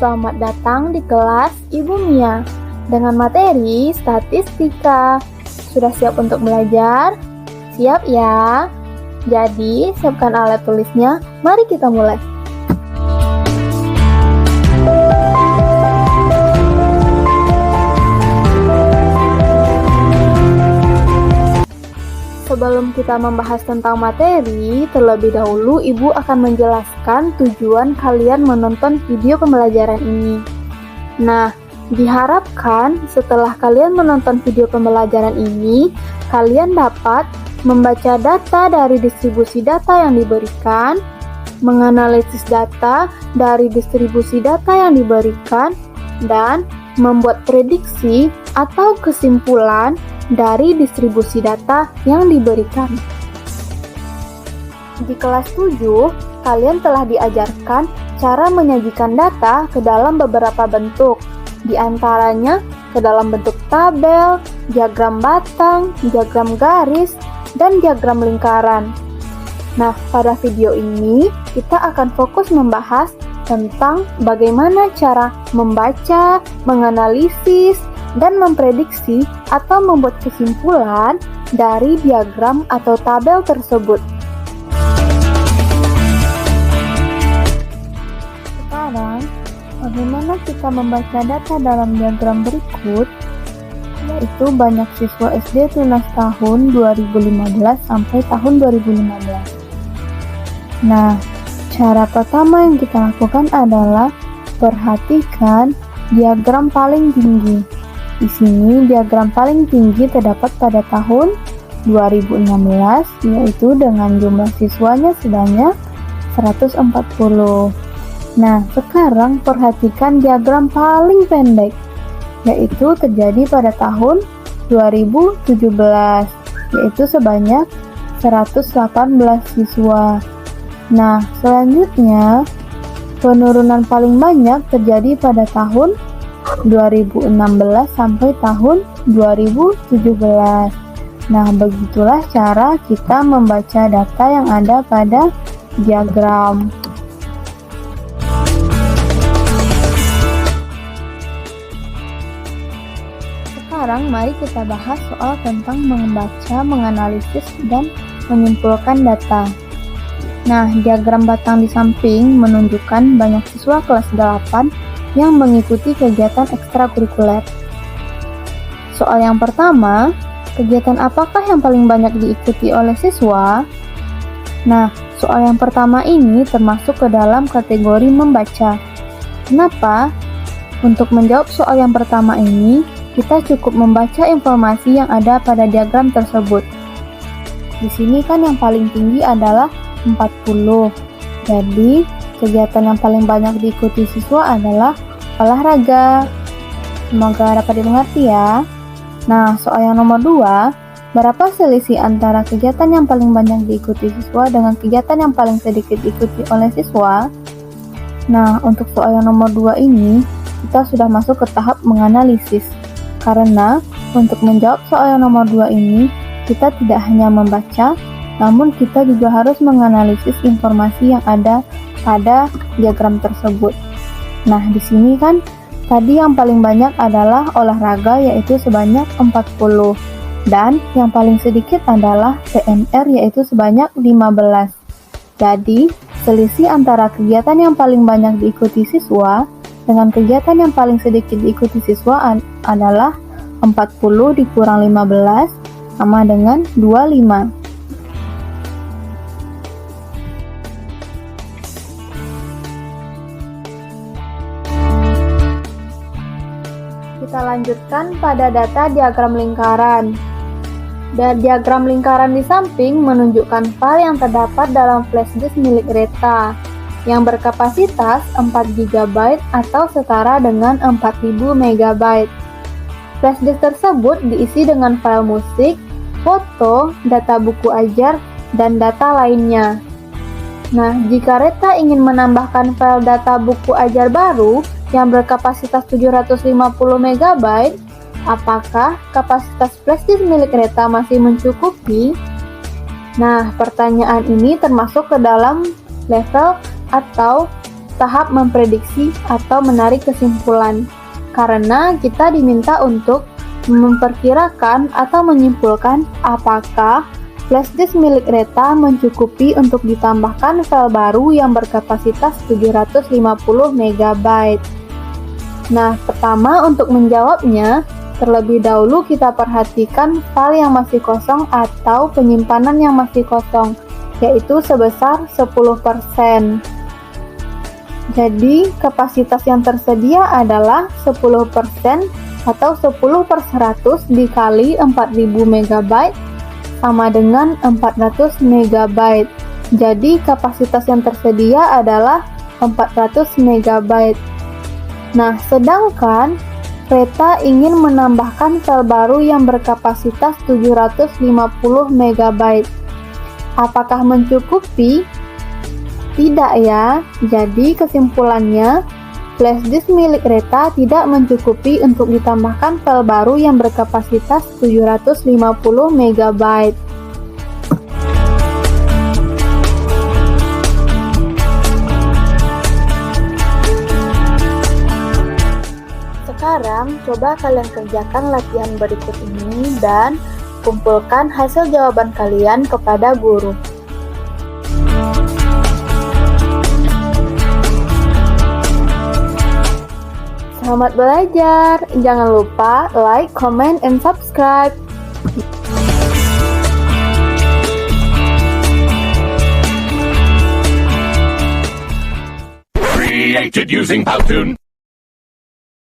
selamat datang di kelas Ibu Mia dengan materi statistika. Sudah siap untuk belajar? Siap ya? Jadi, siapkan alat tulisnya, mari kita mulai. Sebelum kita membahas tentang materi, terlebih dahulu Ibu akan menjelaskan tujuan kalian menonton video pembelajaran ini. Nah, diharapkan setelah kalian menonton video pembelajaran ini, kalian dapat membaca data dari distribusi data yang diberikan, menganalisis data dari distribusi data yang diberikan, dan membuat prediksi atau kesimpulan dari distribusi data yang diberikan. Di kelas 7, kalian telah diajarkan cara menyajikan data ke dalam beberapa bentuk, di antaranya ke dalam bentuk tabel, diagram batang, diagram garis, dan diagram lingkaran. Nah, pada video ini kita akan fokus membahas tentang bagaimana cara membaca, menganalisis, dan memprediksi atau membuat kesimpulan dari diagram atau tabel tersebut. Sekarang, bagaimana kita membaca data dalam diagram berikut, yaitu banyak siswa SD tunas tahun 2015 sampai tahun 2015. Nah, cara pertama yang kita lakukan adalah perhatikan diagram paling tinggi. Di sini diagram paling tinggi terdapat pada tahun 2016, yaitu dengan jumlah siswanya sebanyak 140. Nah, sekarang perhatikan diagram paling pendek, yaitu terjadi pada tahun 2017, yaitu sebanyak 118 siswa. Nah, selanjutnya penurunan paling banyak terjadi pada tahun 2016 sampai tahun 2017. Nah, begitulah cara kita membaca data yang ada pada diagram. Sekarang mari kita bahas soal tentang membaca, menganalisis, dan menyimpulkan data. Nah, diagram batang di samping menunjukkan banyak siswa kelas 8 yang mengikuti kegiatan ekstrakurikuler. Soal yang pertama, kegiatan apakah yang paling banyak diikuti oleh siswa? Nah, soal yang pertama ini termasuk ke dalam kategori membaca. Kenapa? Untuk menjawab soal yang pertama ini, kita cukup membaca informasi yang ada pada diagram tersebut. Di sini kan yang paling tinggi adalah 40. Jadi, kegiatan yang paling banyak diikuti siswa adalah olahraga. Semoga dapat dimengerti ya. Nah, soal yang nomor 2, berapa selisih antara kegiatan yang paling banyak diikuti siswa dengan kegiatan yang paling sedikit diikuti oleh siswa? Nah, untuk soal yang nomor 2 ini, kita sudah masuk ke tahap menganalisis. Karena, untuk menjawab soal yang nomor 2 ini, kita tidak hanya membaca, namun kita juga harus menganalisis informasi yang ada pada diagram tersebut. Nah, di sini kan tadi yang paling banyak adalah olahraga, yaitu sebanyak 40, dan yang paling sedikit adalah PNR, yaitu sebanyak 15. Jadi, selisih antara kegiatan yang paling banyak diikuti siswa dengan kegiatan yang paling sedikit diikuti siswa adalah 40 dikurang 15 sama dengan 25. Kita lanjutkan pada data diagram lingkaran. Dan diagram lingkaran di samping menunjukkan file yang terdapat dalam flash disk milik Reta yang berkapasitas 4 GB atau setara dengan 4000 MB. Flash disk tersebut diisi dengan file musik, foto, data buku ajar, dan data lainnya. Nah, jika Reta ingin menambahkan file data buku ajar baru yang berkapasitas 750 MB, apakah kapasitas flash disk milik Reta masih mencukupi? Nah, pertanyaan ini termasuk ke dalam level atau tahap memprediksi atau menarik kesimpulan, karena kita diminta untuk memperkirakan atau menyimpulkan apakah flash disk milik Reta mencukupi untuk ditambahkan file baru yang berkapasitas 750 MB. Nah, pertama untuk menjawabnya, terlebih dahulu kita perhatikan file yang masih kosong atau penyimpanan yang masih kosong, yaitu sebesar 10%. Jadi, kapasitas yang tersedia adalah 10% atau 10/100 dikali 4000 MB sama dengan 400 MB. Jadi, kapasitas yang tersedia adalah 400 MB. Nah, sedangkan Reta ingin menambahkan file baru yang berkapasitas 750 MB. Apakah mencukupi? Tidak ya. Jadi, kesimpulannya, flash disk milik Reta tidak mencukupi untuk ditambahkan file baru yang berkapasitas 750 MB. Sekarang, coba kalian kerjakan latihan berikut ini dan kumpulkan hasil jawaban kalian kepada guru. Selamat belajar! Jangan lupa like, comment, and subscribe. Created using Powtoon.